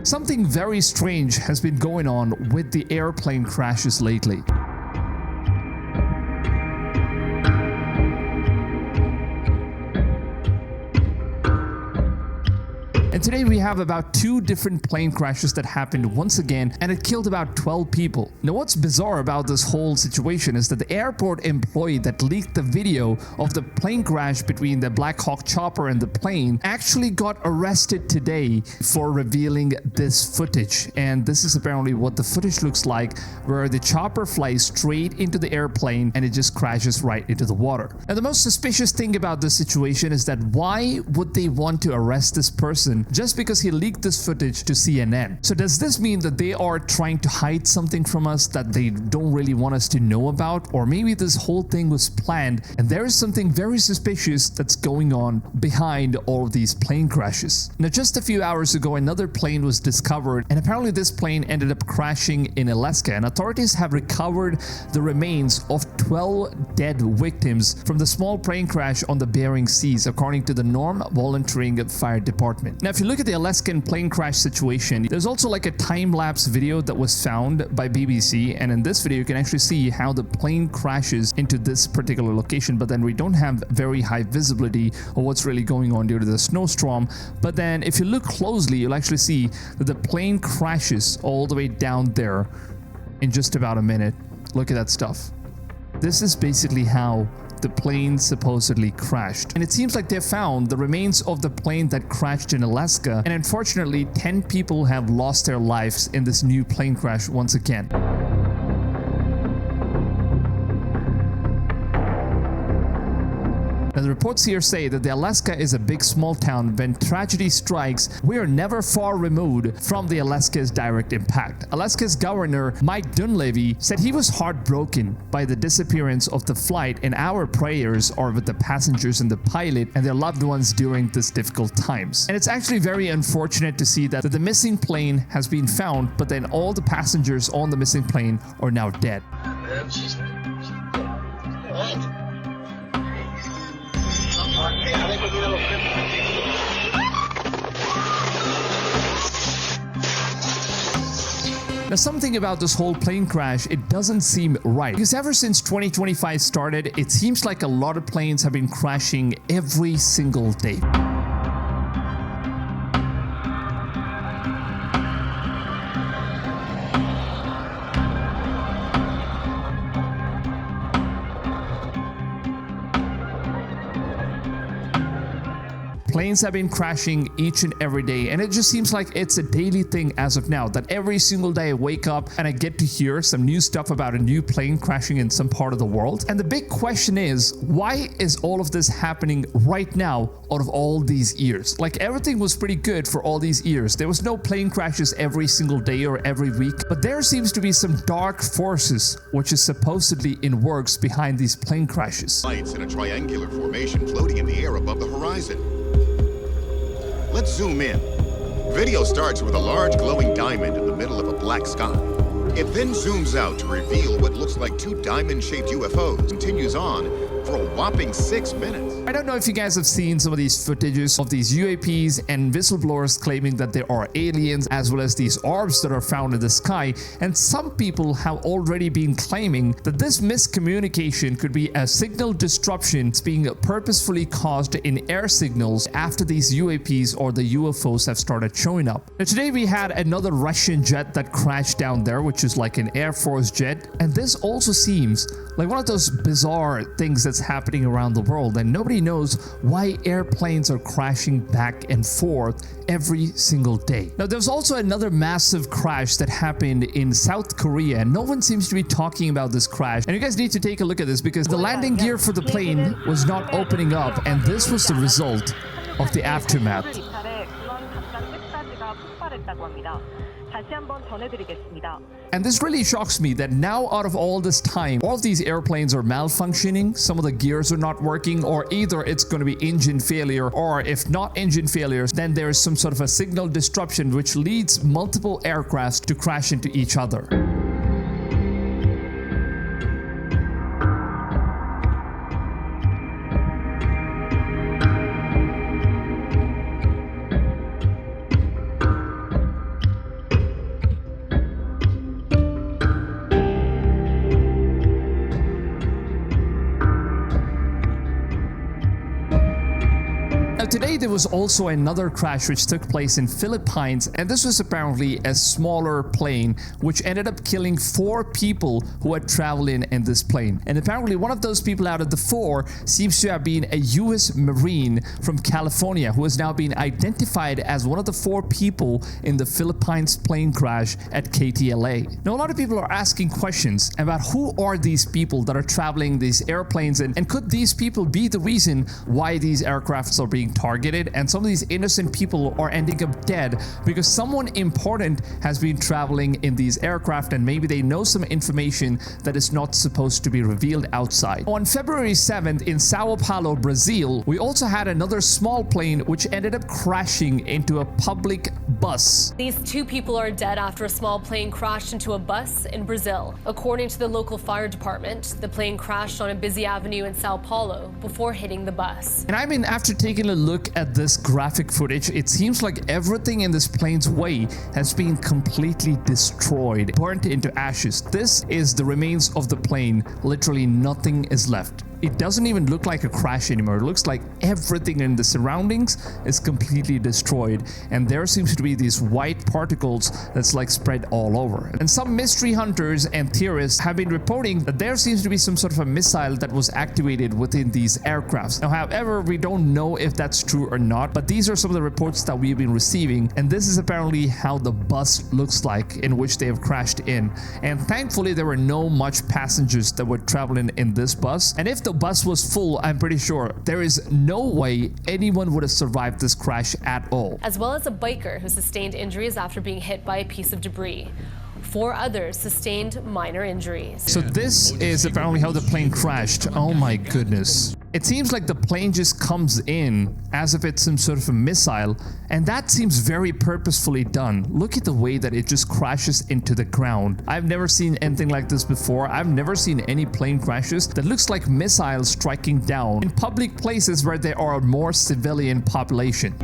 Something very strange has been going on with the airplane crashes lately. And today we have about 2 different plane crashes that happened once again, and it killed about 12 people. Now what's bizarre about this whole situation is that the airport employee that leaked the video of the plane crash between the Black Hawk chopper and the plane actually got arrested today for revealing this footage. And this is apparently what the footage looks like, where the chopper flies straight into the airplane and it just crashes right into the water. Now the most suspicious thing about this situation is that why would they want to arrest this person just because he leaked this footage to CNN? So does this mean that they are trying to hide something from us that they don't really want us to know about? Or maybe this whole thing was planned and there is something very suspicious that's going on behind all of these plane crashes. Now just a few hours ago, another plane was discovered, and apparently this plane ended up crashing in Alaska, and authorities have recovered the remains of 12 dead victims from the small plane crash on the Bering Seas, according to the Norm Volunteering Fire Department. Now if you look at the Alaskan plane crash situation, there's also like a time-lapse video that was found by BBC, and in this video you can actually see how the plane crashes into this particular location, but then we don't have very high visibility of what's really going on due to the snowstorm. But then if you look closely, you'll actually see that the plane crashes all the way down there in just about a minute. Look at that stuff. This is basically how the plane supposedly crashed. And it seems like they found the remains of the plane that crashed in Alaska, and unfortunately 10 people have lost their lives in this new plane crash once again. Now the reports here say that the Alaska is a big small town. When tragedy strikes, we are never far removed from the Alaska's direct impact. Alaska's governor, Mike Dunleavy, said he was heartbroken by the disappearance of the flight, and our prayers are with the passengers and the pilot and their loved ones during this difficult times. And it's actually very unfortunate to see that the missing plane has been found, but then all the passengers on the missing plane are now dead. Now something about this whole plane crash, it doesn't seem right, because ever since 2025 started, it seems like a lot of planes have been crashing every single day. Planes have been crashing each and every day, and it just seems like it's a daily thing as of now, that every single day I wake up and I get to hear some new stuff about a new plane crashing in some part of the world. And the big question is, why is all of this happening right now out of all these years? Like, everything was pretty good for all these years. There was no plane crashes every single day or every week, but there seems to be some dark forces which is supposedly in works behind these plane crashes. Lights in a triangular formation floating in the air above the horizon. Let's zoom in. Video starts with a large glowing diamond in the middle of a black sky. It then zooms out to reveal what looks like 2 diamond-shaped UFOs. Continues on for a whopping 6 minutes. I don't know if you guys have seen some of these footages of these UAPs and whistleblowers claiming that there are aliens, as well as these orbs that are found in the sky. And some people have already been claiming that this miscommunication could be a signal disruption being purposefully caused in air signals after these UAPs or the UFOs have started showing up. Now today we had another Russian jet that crashed down there, which is like an Air Force jet. And this also seems like one of those bizarre things that's happening around the world, and nobody knows why airplanes are crashing back and forth every single day. Now there's also another massive crash that happened in South Korea, and no one seems to be talking about this crash. And you guys need to take a look at this, because the landing gear for the plane was not opening up, and this was the result of the aftermath. And this really shocks me that now, out of all this time, all of these airplanes are malfunctioning, some of the gears are not working, or either it's going to be engine failure, or if not engine failures, then there is some sort of a signal disruption which leads multiple aircrafts to crash into each other. was also another crash which took place in Philippines, and this was apparently a smaller plane which ended up killing 4 people who had traveled in this plane. And apparently one of those people out of the 4 seems to have been a US Marine from California who has now been identified as one of the 4 people in the Philippines plane crash at KTLA. Now a lot of people are asking questions about who are these people that are traveling these airplanes, and could these people be the reason why these aircrafts are being targeted and some of these innocent people are ending up dead because someone important has been traveling in these aircraft and maybe they know some information that is not supposed to be revealed outside. On February 7th in Sao Paulo, Brazil, we also had another small plane which ended up crashing into a public bus. These 2 people are dead after a small plane crashed into a bus in Brazil. According to the local fire department, the plane crashed on a busy avenue in Sao Paulo before hitting the bus. And I mean, after taking a look at this graphic footage, it seems like everything in this plane's way has been completely destroyed, burnt into ashes. This is the remains of the plane. Literally nothing is left. It doesn't even look like a crash anymore. It looks like everything in the surroundings is completely destroyed, and there seems to be these white particles that's like spread all over. And some mystery hunters and theorists have been reporting that there seems to be some sort of a missile that was activated within these aircrafts. Now, however, we don't know if that's true or not, but these are some of the reports that we've been receiving, and this is apparently how the bus looks like in which they have crashed in. And thankfully, there were no much passengers that were traveling in this bus, and if the bus was full, I'm pretty sure there is no way anyone would have survived this crash at all. As well as a biker who sustained injuries after being hit by a piece of debris. 4 others sustained minor injuries. So this is apparently how the plane crashed. Oh my goodness. It seems like the plane just comes in as if it's some sort of a missile, and that seems very purposefully done. Look at the way that it just crashes into the ground. I've never seen anything like this before. I've never seen any plane crashes that looks like missiles striking down in public places where there are more civilian population.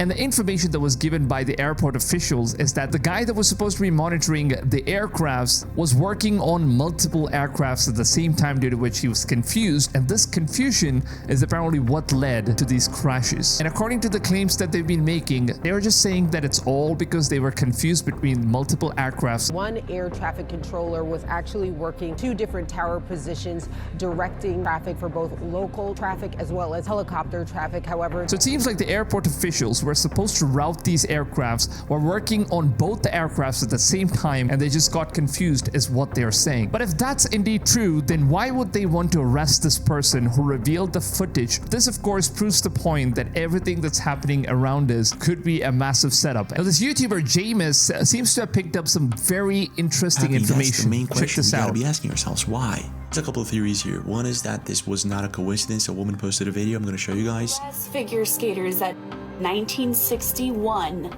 And the information that was given by the airport officials is that the guy that was supposed to be monitoring the aircrafts was working on multiple aircrafts at the same time, due to which he was confused, and this confusion is apparently what led to these crashes. And according to the claims that they've been making, they were just saying that it's all because they were confused between multiple aircrafts. One air traffic controller was actually working 2 different tower positions, directing traffic for both local traffic as well as helicopter traffic. However, so it seems like the airport officials were supposed to route these aircrafts were working on both the aircrafts at the same time, and they just got confused is what they're saying. But if that's indeed true, then why would they want to arrest this person who revealed the footage? This of course proves the point that everything that's happening around us could be a massive setup. Now this YouTuber Jameis seems to have picked up some very interesting information. That's the main question. Check this we out. gotta be asking ourselves why. There's a couple of theories here. One is that this was not a coincidence. A woman posted a video. I'm going to show you guys. Figure skaters at 1961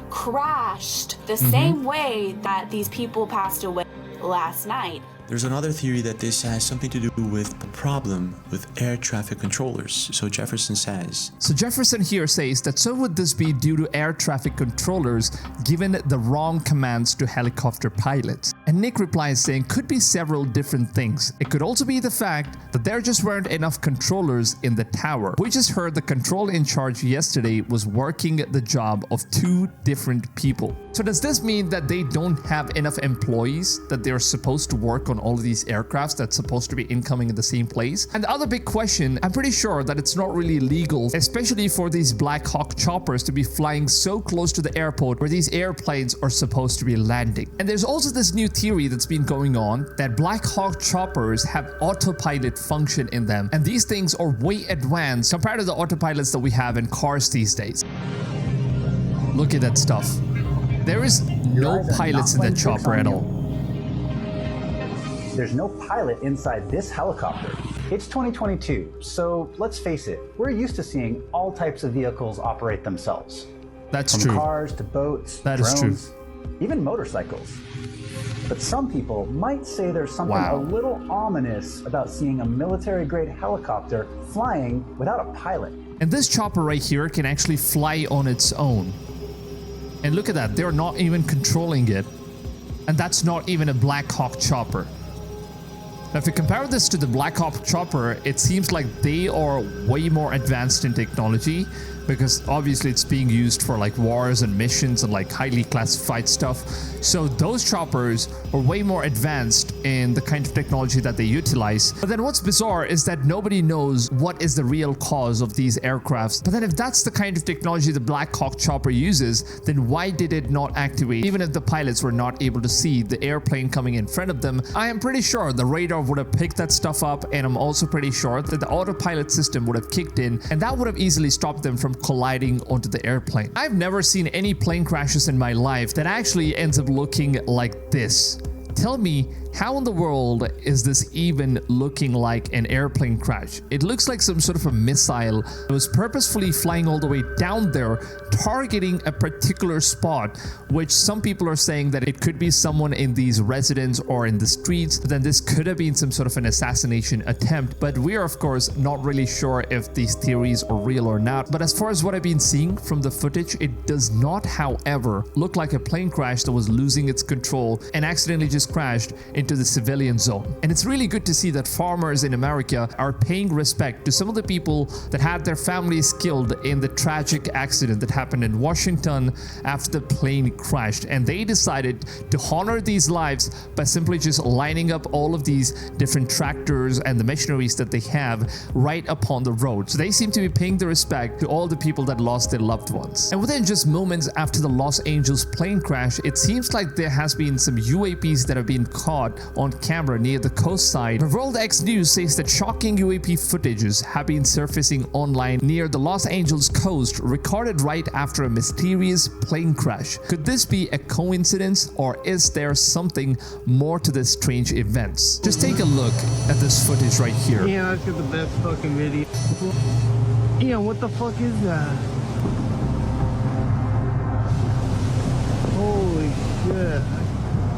crashed the same way that these people passed away last night. There's another theory that this has something to do with the problem with air traffic controllers. So Jefferson says. So Jefferson here says that so would this be due to air traffic controllers given the wrong commands to helicopter pilots? And Nick replies saying could be several different things. It could also be the fact that there just weren't enough controllers in the tower. We just heard the control in charge yesterday was working the job of 2 different people. So does this mean that they don't have enough employees that they're supposed to work on all of these aircrafts that's supposed to be incoming in the same place? And the other big question, I'm pretty sure that it's not really legal, especially for these Black Hawk choppers to be flying so close to the airport where these airplanes are supposed to be landing. And there's also this new theory that's been going on that Black Hawk choppers have autopilot function in them, and these things are way advanced compared to the autopilots that we have in cars these days. Look at that stuff. There is no pilots in that chopper at all. There's no pilot inside this helicopter. It's 2022, so let's face it, we're used to seeing all types of vehicles operate themselves. That's From true. cars to boats, That is drones, true. even motorcycles. But some people might say there's something Wow. a little ominous about seeing a military-grade helicopter flying without a pilot. And this chopper right here can actually fly on its own. And look at that, they're not even controlling it. And that's not even a Black Hawk chopper. Now, if you compare this to the Black Hawk chopper, it seems like they are way more advanced in technology, because obviously it's being used for like wars and missions and like highly classified stuff. So those choppers are way more advanced in the kind of technology that they utilize. But then what's bizarre is that nobody knows what is the real cause of these aircrafts. But then if that's the kind of technology the Black Hawk chopper uses, then why did it not activate? Even if the pilots were not able to see the airplane coming in front of them, I am pretty sure the radar would have picked that stuff up, and I'm also pretty sure that the autopilot system would have kicked in, and that would have easily stopped them from colliding onto the airplane. I've never seen any plane crashes in my life that actually ends up looking like this. Tell me, how in the world is this even looking like an airplane crash? It looks like some sort of a missile that was purposefully flying all the way down there, targeting a particular spot, which some people are saying that it could be someone in these residents or in the streets. But then this could have been some sort of an assassination attempt. But we are, of course, not really sure if these theories are real or not. But as far as what I've been seeing from the footage, it does not, however, look like a plane crash that was losing its control and accidentally just crashed into the civilian zone. And it's really good to see that farmers in America are paying respect to some of the people that had their families killed in the tragic accident that happened in Washington after the plane crashed. And they decided to honor these lives by simply just lining up all of these different tractors and the machineries that they have right upon the road. So they seem to be paying the respect to all the people that lost their loved ones. And within just moments after the Los Angeles plane crash, it seems like there has been some UAPs that have been caught on camera near the coast side. World X News says that shocking UAP footages have been surfacing online near the Los Angeles coast, recorded right after a mysterious plane crash. Could this be a coincidence, or is there something more to this strange events? Just take a look at this footage right here. Yeah, let's get the best fucking video. Yeah, what the fuck is that? Holy shit.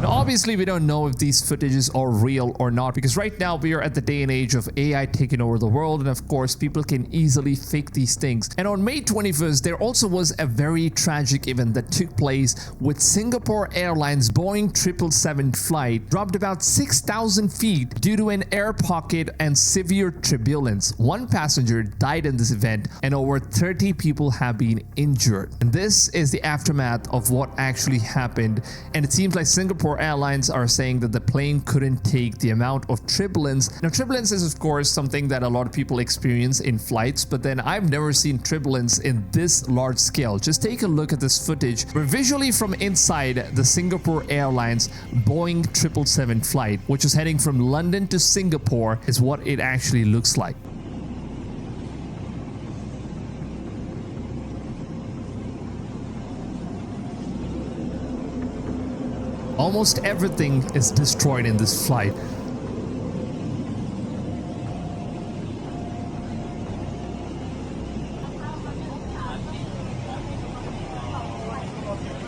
Now, obviously, we don't know if these footages are real or not, because right now we are at the day and age of AI taking over the world, and of course people can easily fake these things. And on May 21st, there also was a very tragic event that took place with Singapore Airlines Boeing 777 flight dropped about 6,000 feet due to an air pocket and severe turbulence. One passenger died in this event, and over 30 people have been injured. And this is the aftermath of what actually happened, and it seems like Singapore Airlines are saying that the plane couldn't take the amount of turbulence. Now, turbulence is of course something that a lot of people experience in flights, but then I've never seen turbulence in this large scale. Just take a look at this footage where visually from inside the Singapore Airlines Boeing 777 flight, which is heading from London to Singapore, is what it actually looks like. Almost everything is destroyed in this flight.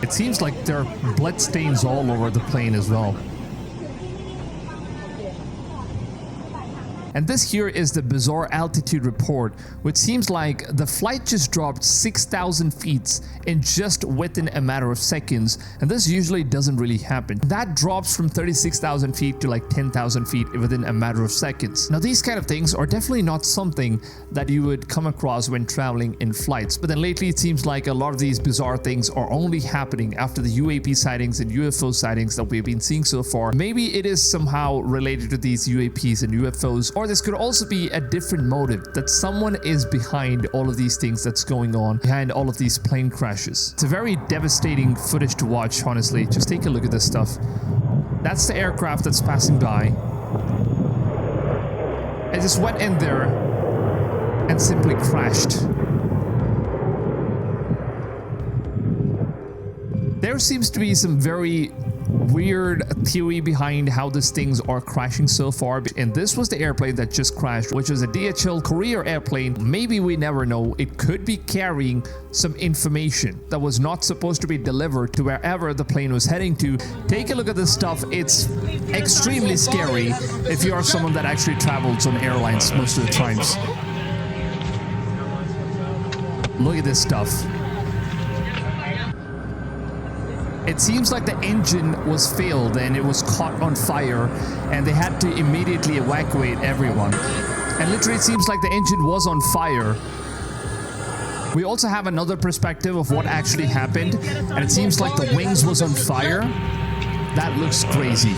It seems like there are blood stains all over the plane as well. And this here is the bizarre altitude report, which seems like the flight just dropped 6,000 feet in just within a matter of seconds. And this usually doesn't really happen. That drops from 36,000 feet to like 10,000 feet within a matter of seconds. Now, these kind of things are definitely not something that you would come across when traveling in flights. But then lately, it seems like a lot of these bizarre things are only happening after the UAP sightings and UFO sightings that we've been seeing so far. Maybe it is somehow related to these UAPs and UFOs, or this could also be a different motive, that someone is behind all of these things that's going on, behind all of these plane crashes. It's a very devastating footage to watch, honestly. Just take a look at this stuff. That's the aircraft that's passing by. It just went in there and simply crashed. There seems to be some very weird theory behind how these things are crashing so far, and this was the airplane that just crashed, which was a DHL courier airplane. Maybe, we never know, it could be carrying some information that was not supposed to be delivered to wherever the plane was heading to. Take a look at this stuff. It's extremely scary if you are someone that actually travels on airlines most of the times. Look at this stuff. It seems like the engine was failed and it was caught on fire, and they had to immediately evacuate everyone. And literally it seems like the engine was on fire. We also have another perspective of what actually happened, and it seems like the wings was on fire. That looks crazy.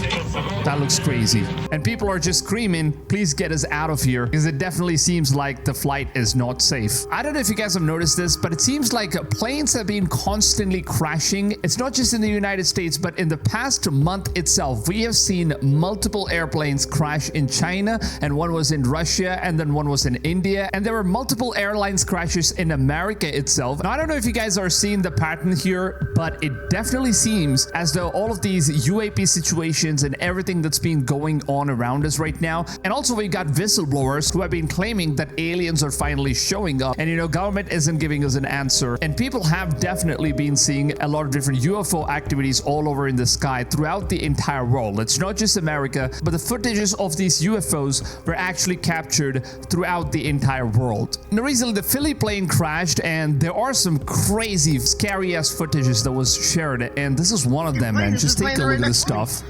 That looks crazy. And people are just screaming, please get us out of here, because it definitely seems like the flight is not safe. I don't know if you guys have noticed this, but it seems like planes have been constantly crashing. It's not just in the United States, but in the past month itself, we have seen multiple airplanes crash in China, and one was in Russia, and then one was in India, and there were multiple airlines crashes in America itself. Now, I don't know if you guys are seeing the pattern here, but it definitely seems as though all of these UAP situations and everything that's been going on around us right now. And also we got whistleblowers who have been claiming that aliens are finally showing up, and you know, government isn't giving us an answer. And people have definitely been seeing a lot of different UFO activities all over in the sky throughout the entire world. It's not just America, but the footages of these UFOs were actually captured throughout the entire world. Now recently the Philly plane crashed, and there are some crazy scary ass footages that was shared, and this is one of them, man. Just take a look at this stuff.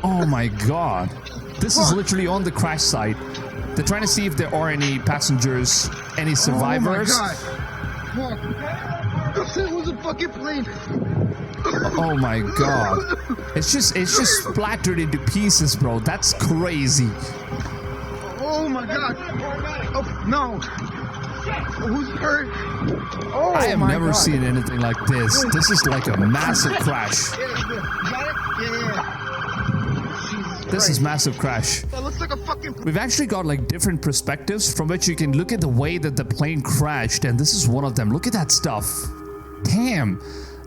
Oh my god. This is literally on the crash site. They're trying to see if there are any passengers, any survivors. Oh my god. It was a fucking plane. Oh my god. It's just splattered into pieces, bro. That's crazy. Oh my god. Oh no. Who's hurt? Oh, I have never God. seen anything like this. This is like a massive crash. This is massive crash. That looks like a fucking... We've actually got like different perspectives from which you can look at the way that the plane crashed, and this is one of them. Look at that stuff. Damn.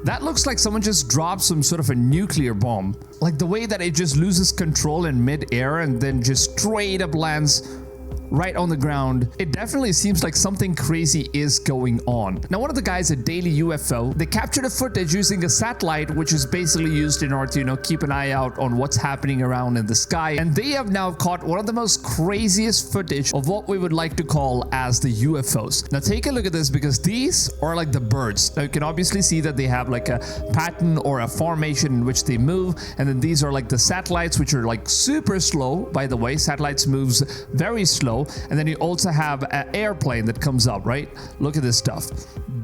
That looks like someone just dropped some sort of a nuclear bomb. Like the way that it just loses control in mid-air and then just straight up lands right on the ground. It definitely seems like something crazy is going on. Now, one of the guys at Daily UFO, they captured a footage using a satellite, which is basically used in order to, you know, keep an eye out on what's happening around in the sky. And they have now caught one of the most craziest footage of what we would like to call as the UFOs. Now, take a look at this, because these are like the birds. Now, you can obviously see that they have like a pattern or a formation in which they move. And then these are like the satellites, which are like super slow. By the way, satellites moves very slow. And then you also have an airplane that comes up, right? Look at this stuff.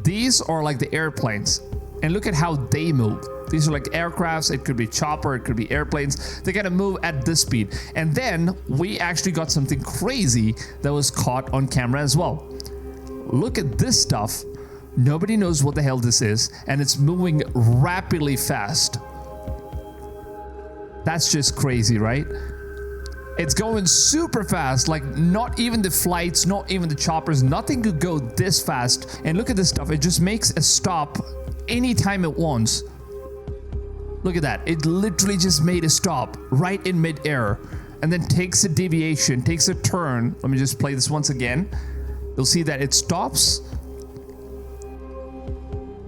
These are like the airplanes, and look at how they move. These are like aircrafts. It could be chopper, it could be airplanes. They kind of move at this speed. And then we actually got something crazy that was caught on camera as well. Look at this stuff. Nobody knows what the hell this is, and it's moving rapidly fast. That's just crazy, right? It's going super fast, like not even the flights, not even the choppers, nothing could go this fast. And look at this stuff, it just makes a stop anytime it wants. Look at that, it literally just made a stop right in mid-air, and then takes a deviation, takes a turn. Let me just play this once again. You'll see that it stops,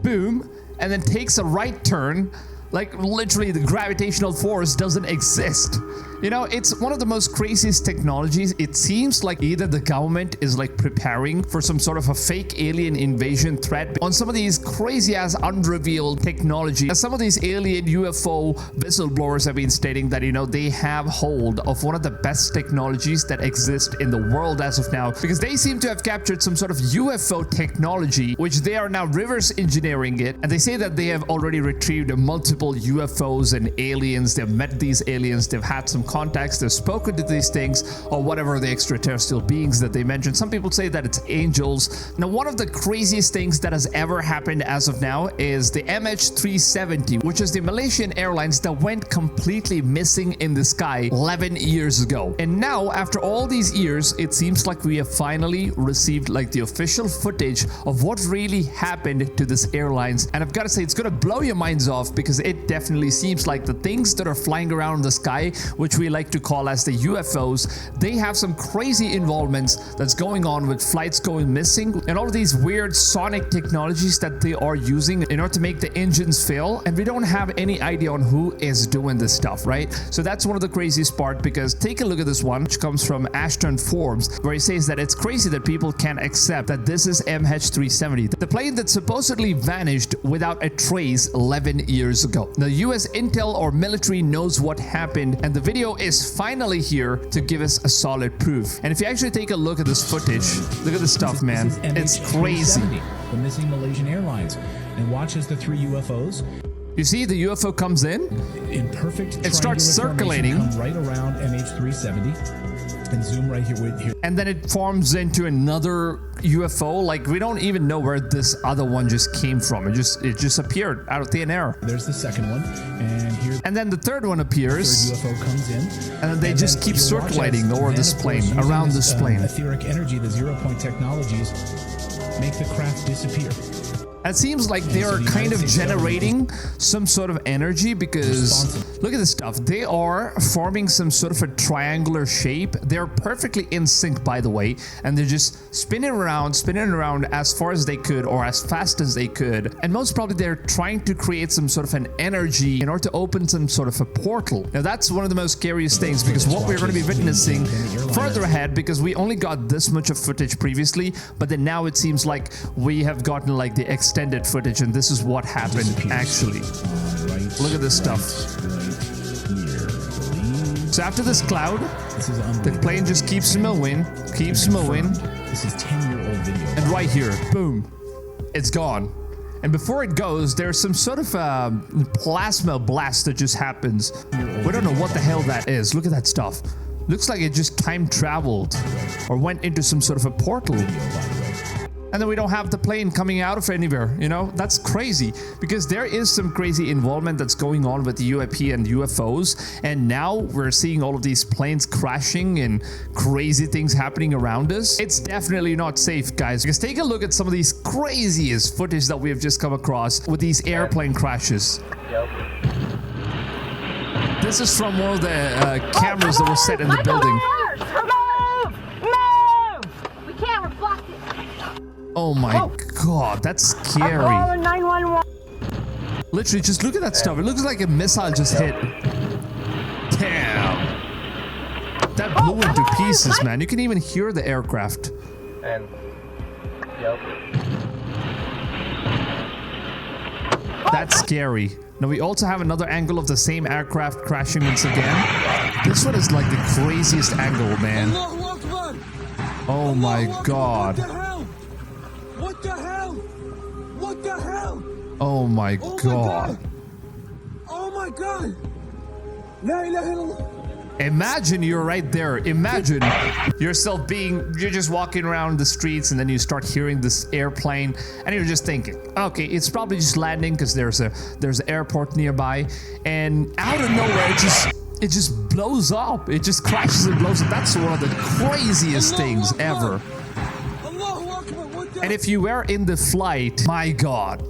boom, and then takes a right turn. Like literally the gravitational force doesn't exist. You know, it's one of the most craziest technologies. It seems like either the government is like preparing for some sort of a fake alien invasion threat on some of these crazy ass unrevealed technology. Some of these alien UFO whistleblowers have been stating that, you know, they have hold of one of the best technologies that exist in the world as of now, because they seem to have captured some sort of UFO technology, which they are now reverse engineering it. And they say that they have already retrieved multiple UFOs and aliens. They've met these aliens, they've had some contacts, they've spoken to these things, or whatever the extraterrestrial beings that they mentioned. Some people say that it's angels. Now, one of the craziest things that has ever happened as of now is the MH370, which is the Malaysian Airlines that went completely missing in the sky 11 years ago. And now, after all these years, it seems like we have finally received like the official footage of what really happened to this airlines. And I've got to say, it's going to blow your minds off, because it definitely seems like the things that are flying around the sky, which we like to call as the UFOs, they have some crazy involvements that's going on with flights going missing and all of these weird sonic technologies that they are using in order to make the engines fail. And we don't have any idea on who is doing this stuff, right? So that's one of the craziest part, because take a look at this one, which comes from Ashton Forbes, where he says that it's crazy that people can accept that this is MH370, the plane that supposedly vanished without a trace 11 years ago. The US intel or military knows what happened, and the video is finally here to give us a solid proof. And if you actually take a look at this footage, look at this stuff, man. It's crazy. The missing Malaysian Airlines. And watch as the three UFOs. You see, the UFO comes in perfect. It starts circulating right around MH370. And zoom right here. And then it forms into another UFO. Like, we don't even know where this other one just came from. It just appeared out of thin air. There's the second one, and then the third one appears. The third UFO comes in, and then they just keep circulating over this plane, around this plane. Etheric energy, the zero-point technologies, make the craft disappear. It seems like they are kind of generating some sort of energy, because look at this stuff. They are forming some sort of a triangular shape. They're perfectly in sync, by the way, and they're just spinning around as far as they could, or as fast as they could. And most probably they're trying to create some sort of an energy in order to open some sort of a portal. Now that's one of the most scariest things, because what we're going to be witnessing further ahead, because we only got this much of footage previously, but then now it seems like we have gotten like the extended footage, and this is what happened actually. Look at this stuff. So after this cloud, the plane just keeps moving. This is 10-year-old video. And right here, boom, it's gone. And before it goes, there's some sort of plasma blast that just happens. We don't know what the hell that is. Look at that stuff. Looks like it just time traveled or went into some sort of a portal. And then we don't have the plane coming out of anywhere, you know? That's crazy, because there is some crazy involvement that's going on with the UAP and UFOs, and now we're seeing all of these planes crashing and crazy things happening around us. It's definitely not safe, guys, because take a look at some of these craziest footage that we have just come across with these airplane crashes. This is from one of the cameras that were set in the building. Oh my god, that's scary. Literally, just look at that stuff. It looks like a missile just hit. Damn. That blew into pieces, man. You can even hear the aircraft. That's scary. Now we also have another angle of the same aircraft crashing once again. This one is like the craziest angle, man. Oh my god. What the hell? What the hell? Oh my god. Oh my god. La ilaha illallah. Imagine you're right there. Imagine yourself you're just walking around the streets, and then you start hearing this airplane, and you're just thinking, okay, it's probably just landing because there's an airport nearby, and out of nowhere it just blows up. It just crashes and blows up. That's one of the craziest things ever. And if you were in the flight, my god,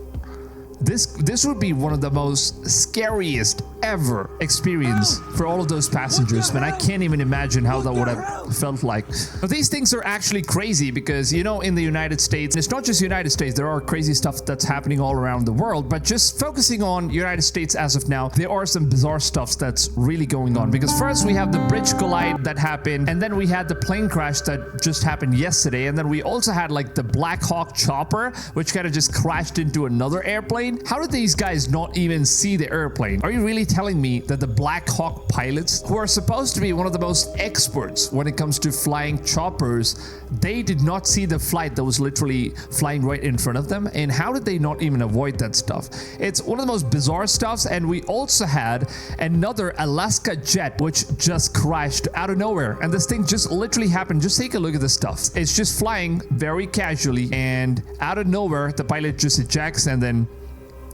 this would be one of the most scariest ever experience for all of those passengers, man. I can't even imagine how that would have felt like. But these things are actually crazy, because, you know, in the United States, it's not just United States, there are crazy stuff that's happening all around the world, but just focusing on United States as of now, there are some bizarre stuff that's really going on. Because first we have the bridge collide that happened, and then we had the plane crash that just happened yesterday, and then we also had like the Black Hawk chopper, which kind of just crashed into another airplane. How did these guys not even see the airplane? Are you really telling me that the Black Hawk pilots, who are supposed to be one of the most experts when it comes to flying choppers, they did not see the flight that was literally flying right in front of them? And how did they not even avoid that stuff? It's one of the most bizarre stuffs. And we also had another Alaska jet which just crashed out of nowhere, and this thing just literally happened. Just take a look at this stuff. It's just flying very casually, and out of nowhere the pilot just ejects, and then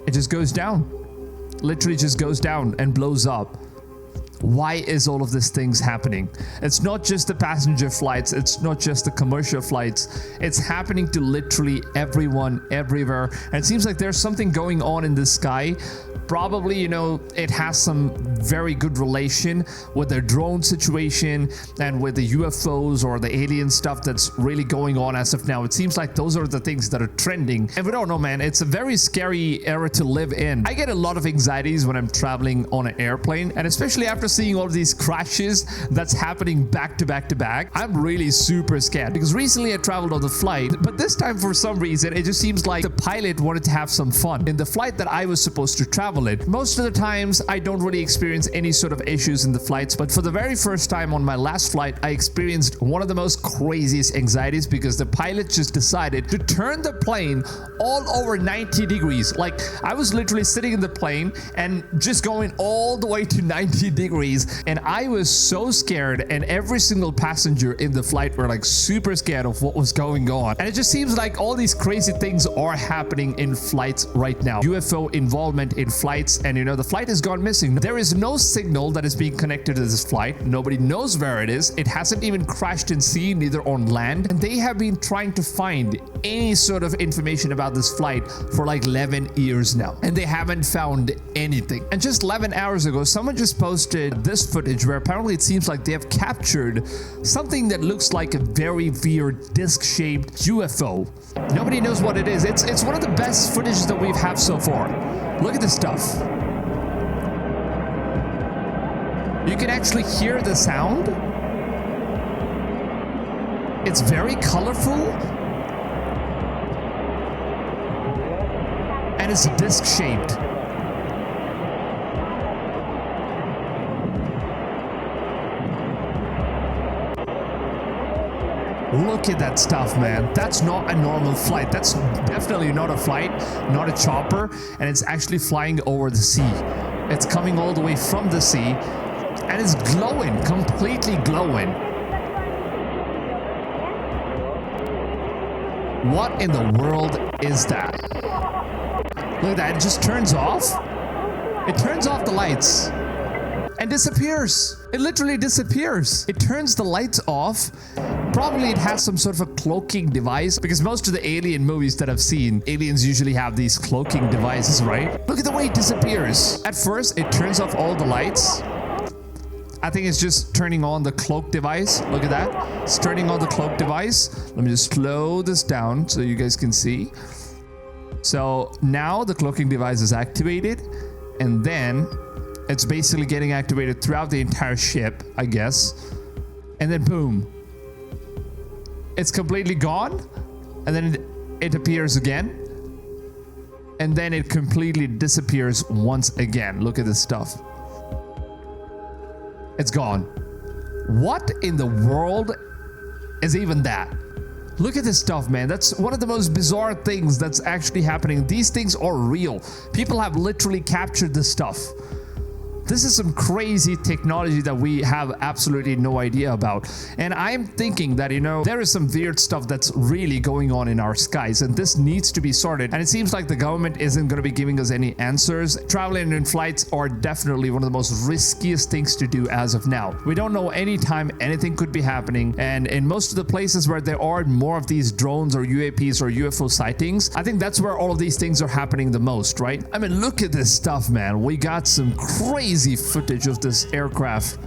it just goes down. Literally just goes down and blows up. Why is all of these things happening? It's not just the passenger flights, it's not just the commercial flights, it's happening to literally everyone, everywhere. And it seems like there's something going on in the sky Probably, you know, it has some very good relation with the drone situation and with the UFOs or the alien stuff that's really going on as of now. It seems like those are the things that are trending. And we don't know, man. It's a very scary era to live in. I get a lot of anxieties when I'm traveling on an airplane, and especially after seeing all of these crashes that's happening back to back to back, I'm really super scared. Because recently I traveled on the flight, but this time for some reason it just seems like the pilot wanted to have some fun in the flight that I was supposed to travel in. Most of the times I don't really experience any sort of issues in the flights, but for the very first time on my last flight, I experienced one of the most craziest anxieties because the pilot just decided to turn the plane all over 90 degrees. Like, I was literally sitting in the plane and just going all the way to 90 degrees, and I was so scared, and every single passenger in the flight were like super scared of what was going on. And it just seems like all these crazy things are happening in flights right now. UFO involvement in flights, and you know, the flight has gone missing. There is no signal that is being connected to this flight. Nobody knows where it is. It hasn't even crashed in sea, neither on land, and they have been trying to find any sort of information about this flight for like 11 years now, and they haven't found anything. And just 11 hours ago, someone just posted this footage where apparently it seems like they have captured something that looks like a very weird disc-shaped UFO. Nobody knows what it is. It's one of the best footages that we've had so far. Look at this stuff. You can actually hear the sound. It's very colorful. And it's disc-shaped. Look at that stuff, man. That's not a normal flight. That's definitely not a flight, not a chopper, and it's actually flying over the sea. It's coming all the way from the sea, and it's glowing, completely glowing. What in the world is that? Look at that, it just turns off. It turns off the lights and disappears. It literally disappears. It turns the lights off. Probably it has some sort of a cloaking device, because most of the alien movies that I've seen, aliens usually have these cloaking devices, right? Look at the way it disappears. At first, it turns off all the lights. I think it's just turning on the cloak device. Look at that. It's turning on the cloak device. Let me just slow this down so you guys can see. So now the cloaking device is activated, and then it's basically getting activated throughout the entire ship, I guess. And then boom. It's completely gone, and then it appears again, and then it completely disappears once again. Look at this stuff. It's gone. What in the world is even that? Look at this stuff, man. That's one of the most bizarre things that's actually happening. These things are real. People have literally captured this stuff. This is some crazy technology that we have absolutely no idea about. And I'm thinking that, you know, there is some weird stuff that's really going on in our skies, and this needs to be sorted. And it seems like the government isn't going to be giving us any answers. Traveling in flights are definitely one of the most riskiest things to do as of now. We don't know anytime anything could be happening. And in most of the places where there are more of these drones or UAPs or UFO sightings, I think that's where all of these things are happening the most, right? I mean, look at this stuff, man. We got some crazy footage of this aircraft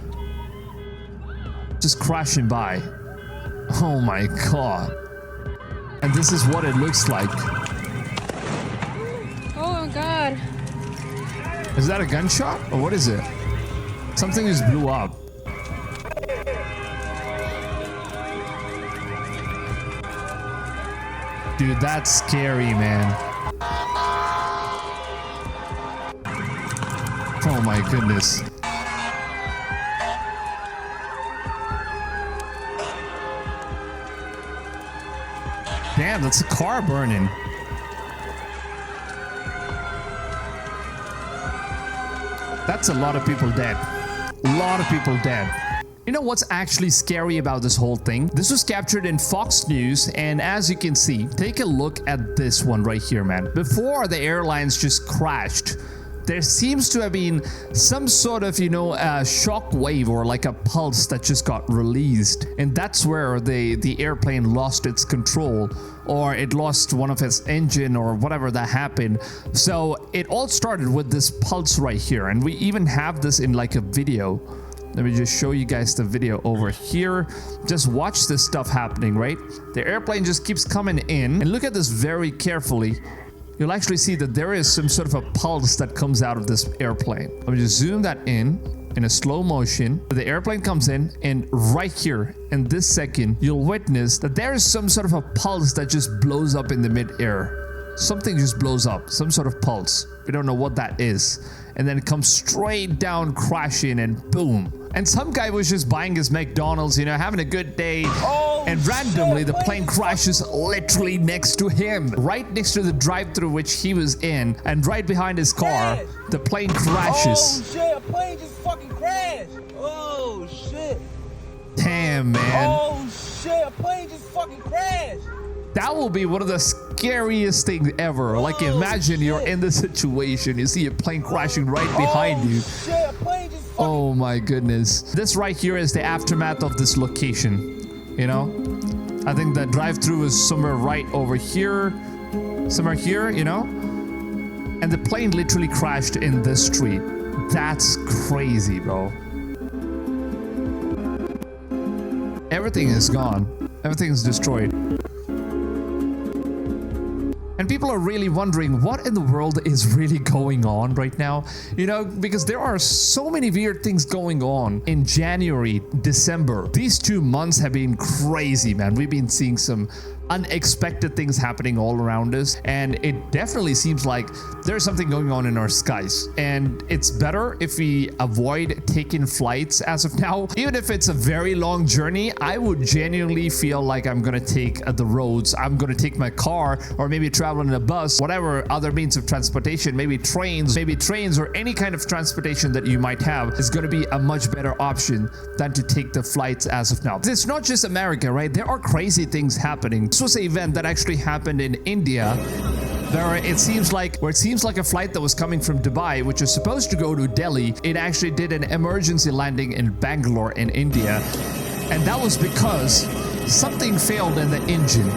just crashing by. Oh my god. And this is what it looks like. Oh my god. Is that a gunshot or what is it? Something just blew up. Dude, that's scary, man. Oh my goodness. Damn, that's a car burning. That's a lot of people dead. A lot of people dead. You know what's actually scary about this whole thing? This was captured in Fox News, and as you can see, take a look at this one right here, man. Before the airlines just crashed there seems to have been some sort of, shock wave or like a pulse that just got released. And that's where the airplane lost its control, or it lost one of its engine or whatever that happened. So it all started with this pulse right here. And we even have this in like a video. Let me just show you guys the video over here. Just watch this stuff happening, right? The airplane just keeps coming in. And look at this very carefully. You'll actually see that there is some sort of a pulse that comes out of this airplane. Let me just zoom that in a slow motion. The airplane comes in, and right here in this second, you'll witness that there is some sort of a pulse that just blows up in the mid-air. Something just blows up, some sort of pulse. We don't know what that is. And then it comes straight down, crashing, and boom. And some guy was just buying his McDonald's, having a good day. And randomly, the plane crashes literally next to him, right next to the drive-thru which he was in, and right behind his car, the plane crashes. Oh shit, a plane just fucking crashed. Oh shit. Damn, man. Oh shit, a plane just fucking crashed. That will be one of the scariest things ever. Like, imagine you're in this situation, you see a plane crashing right behind you. Shit, a plane just fucking... Oh my goodness. This right here is the aftermath of this location. I think the drive-thru is somewhere right over here. Somewhere here, And the plane literally crashed in this street. That's crazy, bro. Everything is gone. Everything is destroyed. And people are really wondering what in the world is really going on right now, because there are so many weird things going on in January, December. These 2 months have been crazy, man. We've been seeing some unexpected things happening all around us, and it definitely seems like there's something going on in our skies, and it's better if we avoid taking flights as of now. Even if it's a very long journey, I would genuinely feel like I'm gonna take the roads. I'm gonna take my car, or maybe travel in a bus, whatever other means of transportation, maybe trains or any kind of transportation that you might have is gonna be a much better option than to take the flights as of now. It's not just America, right? There are crazy things happening. This was an event that actually happened in India, where it seems like a flight that was coming from Dubai, which was supposed to go to Delhi, it actually did an emergency landing in Bangalore in India. And that was because something failed in the engine.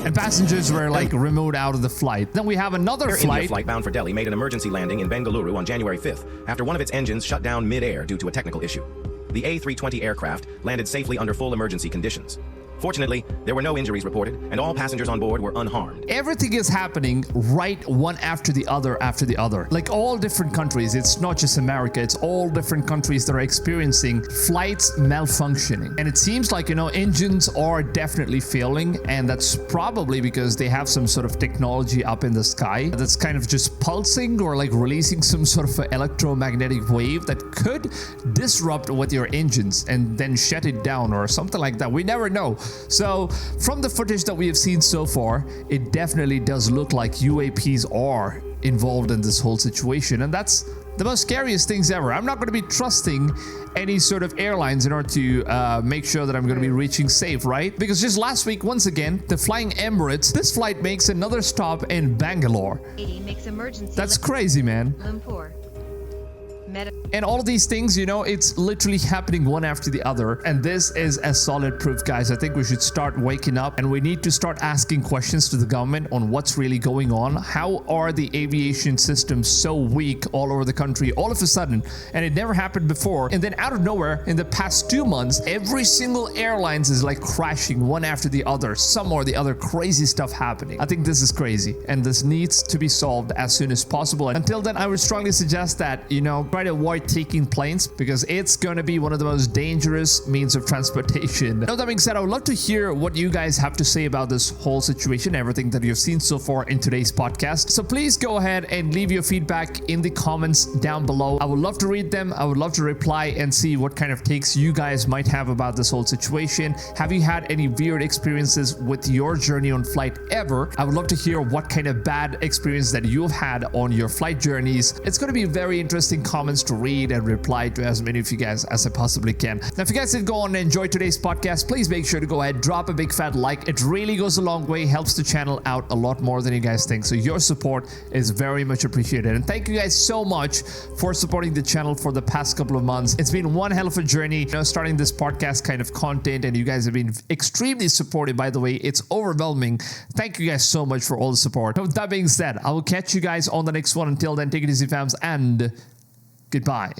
And passengers were removed out of the flight. Then we have another Air India flight bound for Delhi made an emergency landing in Bengaluru on January 5th after one of its engines shut down mid-air due to a technical issue. The A320 aircraft landed safely under full emergency conditions. Fortunately, there were no injuries reported, and all passengers on board were unharmed. Everything is happening right one after the other. Like all different countries. It's not just America. It's all different countries that are experiencing flights malfunctioning. And it seems like, engines are definitely failing, and that's probably because they have some sort of technology up in the sky that's kind of just pulsing or like releasing some sort of electromagnetic wave that could disrupt with your engines and then shut it down or something like that. We never know. So from the footage that we have seen so far, it definitely does look like UAPs are involved in this whole situation, and that's the most scariest things ever. I'm not going to be trusting any sort of airlines in order to make sure that I'm going to be reaching safe, right? Because just last week, once again, the Flying Emirates, this flight makes another stop in Bangalore. That's crazy, man. And all of these things, it's literally happening one after the other. And this is a solid proof, guys. I think we should start waking up, and we need to start asking questions to the government on what's really going on. How are the aviation systems so weak all over the country all of a sudden? And it never happened before. And then out of nowhere, in the past 2 months, every single airlines is like crashing one after the other. Some or the other crazy stuff happening. I think this is crazy, and this needs to be solved as soon as possible. And until then, I would strongly suggest that, try to avoid taking planes, because it's going to be one of the most dangerous means of transportation. Now, that being said, I would love to hear what you guys have to say about this whole situation, everything that you've seen so far in today's podcast. So please go ahead and leave your feedback in the comments down below. I would love to read them. I would love to reply and see what kind of takes you guys might have about this whole situation. Have you had any weird experiences with your journey on flight ever? I would love to hear what kind of bad experience that you've had on your flight journeys. It's going to be very interesting comments comments to read and reply to as many of you guys as I possibly can. Now, if you guys did go on and enjoy today's podcast, please make sure to go ahead, drop a big fat like. It really goes a long way, helps the channel out a lot more than you guys think. So your support is very much appreciated. And thank you guys so much for supporting the channel for the past couple of months. It's been one hell of a journey, starting this podcast kind of content, and you guys have been extremely supportive, by the way. It's overwhelming. Thank you guys so much for all the support. Now, with that being said, I will catch you guys on the next one. Until then, take it easy, fams, and goodbye.